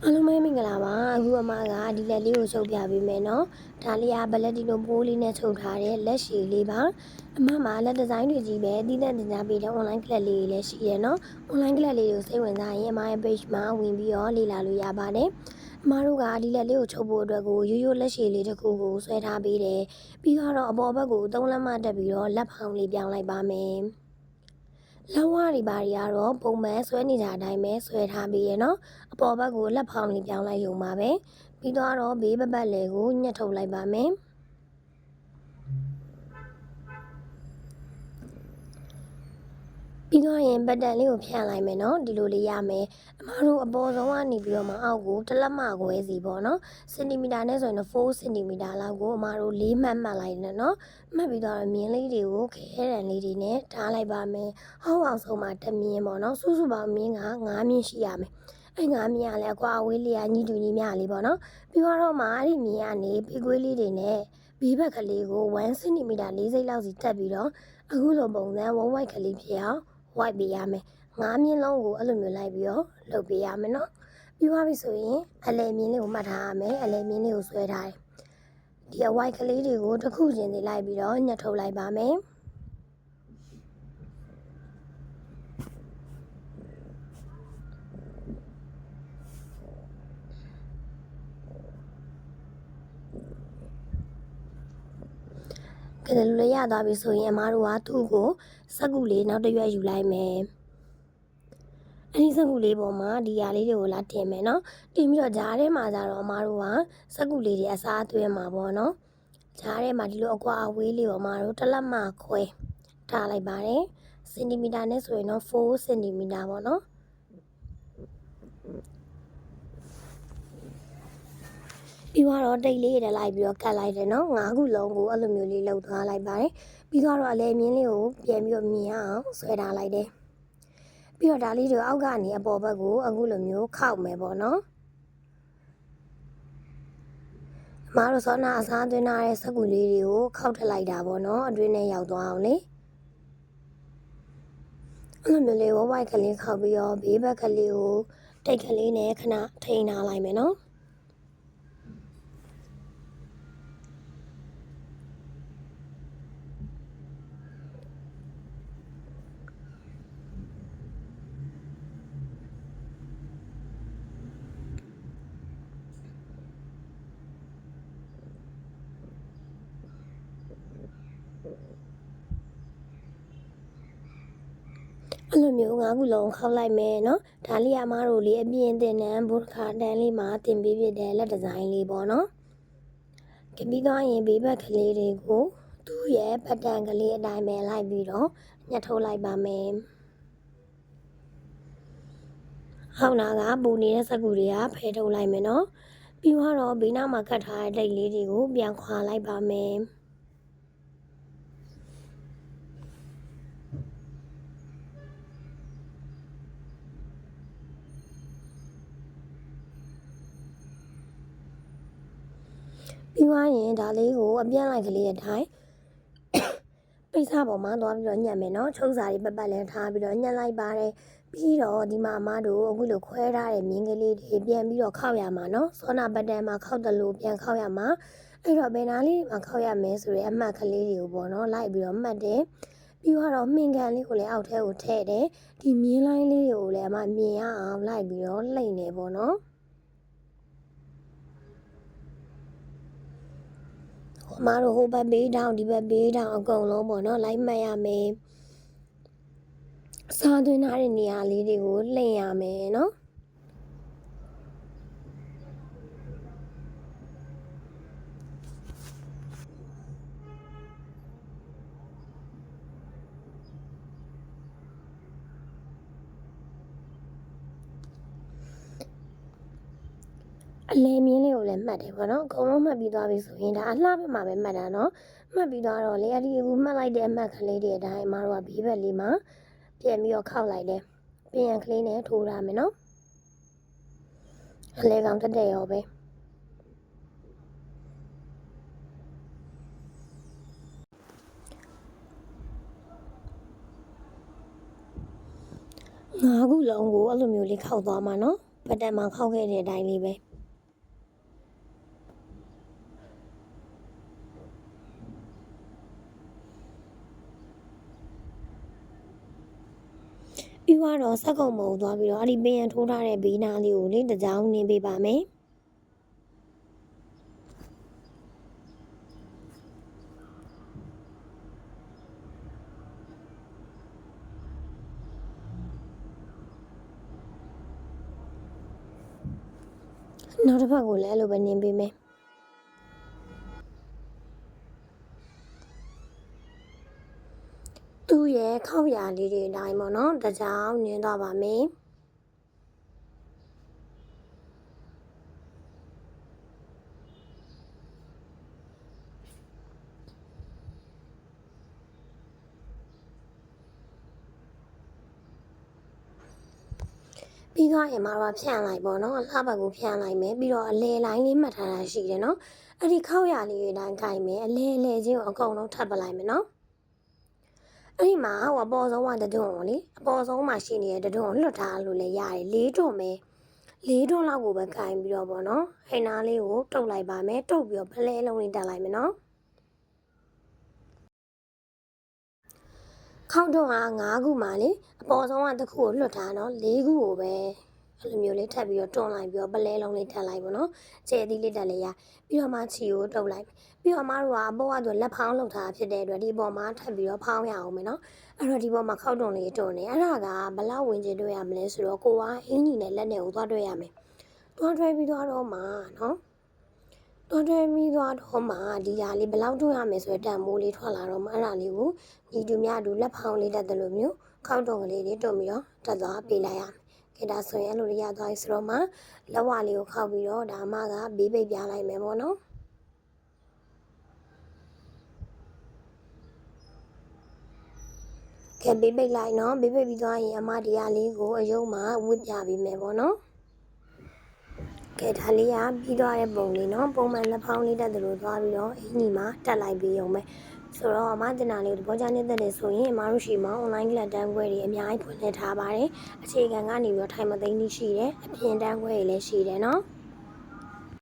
အားလုံးပဲမင်္ဂလာပါအခုအမကဒီလက်လေးကိုချုပ်ပြပေးမယ်နော်ဒါလေးကဘလက်ဒီလိုပိုးလေးနဲ့ချုပ်ထားတဲ့လက်ရှည်လေးပါအမမှာလက်ဒီဇိုင်းတွေကြီးပဲတည်တဲ့တင်ကြားပေးတဲ့ online class လေးတွေလည်းရှိရနော် online class လေးကိုစိတ်ဝင်စားရင်အမရဲ့ page မှာဝင်ပြီးတော့လေ့လာလို့ရပါတယ်အမတို့ကဒီလက်လေးကိုချုပ်ဖို့အတွက်ကိုရိုးရိုးလက်ရှည်လေးတစ်ခုကိုဆွဲထားပေးတယ်ပြီးတော့အပေါ်ဘက်ကို3လက်မတက်ပြီးတော့လက်ဖောင်လေးပြောင်းလိုက်ပါမယ်လက်ဝါးတွေဘာတွေကတော့ပုံမှန်ဆွဲနေကြအတိုင်းပဲဆွဲထားပြီးရနော်အပေါ်ဘက်ကိုလက်ဖောင်လေးပြောင်းလိုက်ရုံပါပဲပြီးတော့ဘေးပတ်လေကိုညှက်ထုတ်လိုက်ပါမယ်ပြီးတော့ရင်ပတ်တန်လေးကိုဖြန့်လိုက်မယ်နော်ဒီလိုလေးရမယ်အမတို့အပေါ်ဆုံးကနေပြီးတော့မှအောက်ကိုတစ်လက်မခွဲစီပေါ့နော်စင်တီမီတာနဲ့ဆိုရင်4စင်တီမီတာလောက်ကိုအမတို့4မှတ်လိုက်တယ်နော်မှတ်ပြီးတော့မြင်းလေးတွေကိုခဲရန်လေးတွေနဲ့ထားလိုက်ပါမယ်ဟောင်းအောင်ဆုံးမှာတမြင်းပေါ့နော်စုစုပေါင်းမြင်းက9မြင်းရှိရမယ်အဲ့9မြင်းကလည်းအကွာအဝေးလေးကညီတူညီမျှလေးပေါ့နော်ပြီးတော့မှအဲ့ဒီမြင်းကနေပေကွေးလေးတွေနဲ့ဘေးဘက်ကလေးကို1စင်တီမီတာ4စိတ်လောက်စီတက်ပြီးတော့အခုလိုပုံစံ1 white ကလေးဖြစ်အောင်ဝိုက်ပေးရမယ်9မြင်းလုံးကိုအဲ့လိုမျိုးလိုက်ပြီးတော့လုပ်ပေးရမယ်နော်ပြီးသွားပြီဆိုရင်အလဲမြင်းလေးကိုမှတ်ထားရမယ်အလဲမြင်းလေးကိုဆွဲထားတယ်ဒီအဝိုက်ကလေးတွေကိုတစ်ခုချင်းစီလိုက်ပြီးတော့ညှက်ထုတ်လိုက်ပါမယ်ကဲလိုလေးရသွားပြီဆိုရင်အမားတို့ကသူ့ကိုစက်ကူလေးနောက်တစ်ရွက်ယူလိုက်မယ်အဲ့ဒီစက်ကူလေးပေါ်မှာဒီຢာလေးတွေကိုလာတင်မယ်နော်တင်ပြီးတော့ဂျားထဲမှာကျတော့အမားတို့ကစက်ကူလေးတွေအစားသွင်းမှာပေါ့နော်ဂျားထဲမှာဒီလိုအကွာအဝေးလေးပေါ်မှာတော့တစ်လက်မခွဲထားလိုက်ပါတယ်စင်တီမီတာနဲ့ဆိုရင်တော့4စင်တီမီတာပေါ့နော်ပြီးတော့တိတ်လေးတွေလိုက်ပြီးတော့ကတ်လိုက်တယ်နော်9ခုလုံးကိုအဲ့လိုမျိုးလေးလှုပ်သွားလိုက်ပါတယ်ပြီးတော့အလဲမြင်းလေးကိုပြန်ပြီးတော့မြင်အောင်ဆွဲထားလိုက်တယ်ပြီးတော့ဒါလေးတွေအောက်ကနေအပေါ်ဘက်ကိုအခုလိုမျိုးခောက်မယ်ပေါ့နော်အမားတို့စောနာအစားသွင်းထားတဲ့စက်ကူလေးတွေကိုခောက်ထည့်လိုက်တာပေါ့နော်အတွင်းထဲရောက်သွားအောင်လေအဲ့လိုမျိုးလေးဝိုက်ကလေးခောက်ပြီးတော့ဘေးဘက်ကလေးကိုတိတ်ကလေးနဲ့ခဏထိန်းထားလိုက်မယ်နော်အဲ့လိုမျိုး9ခုလုံးခောက်လိုက်မယ်နော်ဒါလေးအမားတို့လေးအပြင်းတင်တဲ့ဘုတ်ခါတန်းလေးမှာတင်ပေးပြတဲ့လက်ဒီဇိုင်းလေးပေါ့နော်ကြပြီးသွားရင်ဘေးဘက်ကလေးတွေကိုသူ့ရဲ့ပတ်တန်ကလေးအတိုင်းပဲလိုက်ပြီးတော့ညှက်ထုတ်လိုက်ပါမယ်ဟောင်းနာကပူနေတဲ့စက်ကူတွေကဖယ်ထုတ်လိုက်မယ်နော်ပြီးတော့ဘေးနားမှာကတ်ထားတဲ့တိတ်လေးတွေကိုပြန်ခွာလိုက်ပါမယ်ပြီးသွားရင်ဒါလေးကိုအပြန့်လိုက်ကလေးအတိုင်းပိတ်စပေါ်မှာသွားပြီးတော့ညှက်မယ်နော်ချုပ်စာတွေပတ်လဲထားပြီးတော့ညှက်လိုက်ပါတယ်ပြီးတော့ဒီမှာအမတို့အခုလိုခွဲထားတဲ့မြင်းကလေးတွေပြန်ပြီးတော့ခောက်ရမှာနော်စောနာပတ်တန်မှာခောက်တယ်လို့ပြန်ခောက်ရမှာအဲ့တော့ဘယ်နာလေးမှာခောက်ရမယ်ဆိုရဲအမှတ်ကလေးတွေကိုပေါ့နော်လိုက်ပြီးတော့မှတ်တယ်ပြီးတော့မှင်ကန်လေးကိုလည်းအောက်ထဲကိုထည့်တယ်ဒီမြင်းလိုင်းလေးကိုလည်းအမမြင်ရအောင်လိုက်ပြီးတော့လှိမ့်နေပေါ့နော်အမတို့ဟိုဘက်ဘေးတောင်ဒီဘက်ဘေးတောင်အကုန်လုံးပေါ့နော်လိုက်မှတ်ရမယ်စားသွင်းထားတဲ့နေရာလေးတွေကိုလှိမ့်ရမယ်နော်အလဲမြင်းလေးကိုလည်းမှတ်တယ်ပေါ့နော်အကုန်လုံးမှတ်ပြီးသွားပြီဆိုရင်ဒါအလှဘက်မှာပဲမှတ်တာနော်မှတ်ပြီးသွားတော့လေအဲ့ဒီအခုမှတ်လိုက်တဲ့အမှတ်ကလေးတွေအတိုင်းအမတို့ကဘေးဘက်လေးမှာပြန်ပြီးတော့ခောက်လိုက်တယ်ပြန်ကလေးနဲ့ထိုးရမယ်နော်အလဲကောင်တက်တဲ့ရောပဲ9ခုလုံးကိုအဲ့လိုမျိုးလေးခောက်သွားမှာနော် ပတ်တက်မှာခောက်ခဲ့တဲ့အတိုင်းလေးပဲပြီးတော့စက်ကုံမုံသွားပြီးတော့အဲ့ဒီပင်ရထိုးထားတဲ့ဘေးနားလေးကိုလေတကြောင်နင်းပေးပါမယ်နောက်တစ်ဖက်ကိုလည်းအဲ့လိုပဲနင်းပေးမယ်သူ့ရဲ့ခောက်ရလေးတွေအတိုင်းပေါ့နော်တကြောင်နင်းသွားပါမယ်ပြီးတော့ရင်မှာတော့ဖြန့်လိုက်ပေါ့နော်အလှဘက်ကိုဖြန့်လိုက်မယ်ပြီးတော့အလဲလိုင်းလေးမှတ်ထားတာရှိတယ်နော်အဲ့ဒီခောက်ရလေးတွေတိုင်းခိုင်မယ်အလဲချင်းကိုအကုန်လုံးထပ်ပလိုက်မယ်နော်အဲ့ဒီမှာဟိုအပေါ်ဆုံးကတဒွန်းကိုလေအပေါ်ဆုံးမှာရှိနေတဲ့တဒွန်းကိုလွတ်ထားလို့လည်းရတယ်၄တွန်းပဲ၄တွန်းလောက်ကိုပဲခိုင်ပြီးတော့ပေါ့နော်ဟိနာလေးကိုတုတ်လိုက်ပါမယ်တုတ်ပြီးတော့ပလဲလုံးလေးတက်လိုက်မယ်နော်ခောက်တော့9ခုမှလေအပေါ်ဆုံးကတစ်ခုကိုလွတ်ထားနော်4ခုကိုပဲအဲ့လိုမျိုးလေးထပ်ပြီးတော့တွန်းလိုက်ပြီးတော့ပလဲလုံးလေးထပ်လိုက်ပေါ့နော်ကျဲသီးလေးတက်လေးရပြီးတော့မှချီကိုတုပ်လိုက်ပြီးတော့အမားတို့ကအပေါ်ကတော့လက်ဖောင်းလောက်ထားဖြစ်တဲ့အတွက်ဒီပေါ်မှာထပ်ပြီးတော့ဖောင်းရအောင်မယ်နော်အဲ့တော့ဒီပေါ်မှာခောက်တွန်းလေးတွန်းနေအဲ့ဒါကဘလောက်ဝင်ကျတွေ့ရမလဲဆိုတော့ကိုကအင်းကြီးနဲ့လက်နဲ့ကိုသွားတွေ့ရမယ်သွားတွေ့ပြီးတော့မှနော်တော်တယ်ပြီးသွားတော့မှဒီຢာလေးဘယ်လောက်တွန်းရမယ်ဆိုတဲ့တန်မိုးလေးထွက်လာတော့မှအဲ့ဒါလေးကိုညီတူမြတူလက်ဖောင်းလေးတက်တယ်လို့မျိုးခောက်တုံကလေးတွေတွန်းပြီးတော့တက်သွားပေးလိုက်ရမယ်။ဒါဆိုရင်အဲ့လိုရသွားပြီဆိုတော့မှလက်ဝါလေးကိုခောက်ပြီးတော့ဒါမှကဘေးပိတ်ပြလိုက်မယ်ပေါ့နော်။ကဲဘေးပိတ်လိုက်နော်ဘေးပိတ်ပြီးသွားရင်အမဒီຢာလေးကိုအယုံမှာဝစ်ပြပေးမယ်ပေါ့နော်။ကဲဒါလေးကပြီးသွားတဲ့ပုံလေးနော်ပုံမှန်လက်ဖောင်းလေးတက်တယ်လို့သွားပြီးတော့အင်းကြီးမှာတက်လိုက်ပြီးအောင်ပဲဆိုတော့အမတင်တာလေးကိုသဘောကျနေတဲ့တယ်ဆိုရင်အမတို့ရှိမှာ online class တန်းခွဲတွေအများကြီးဖွင့်လှစ်ထားပါတယ်အခြေခံကနေပြီးတော့ထိုင်မသိမ်းလေးရှိတယ်အပြင်တန်းခွဲတွေလည်းရှိတယ်နော်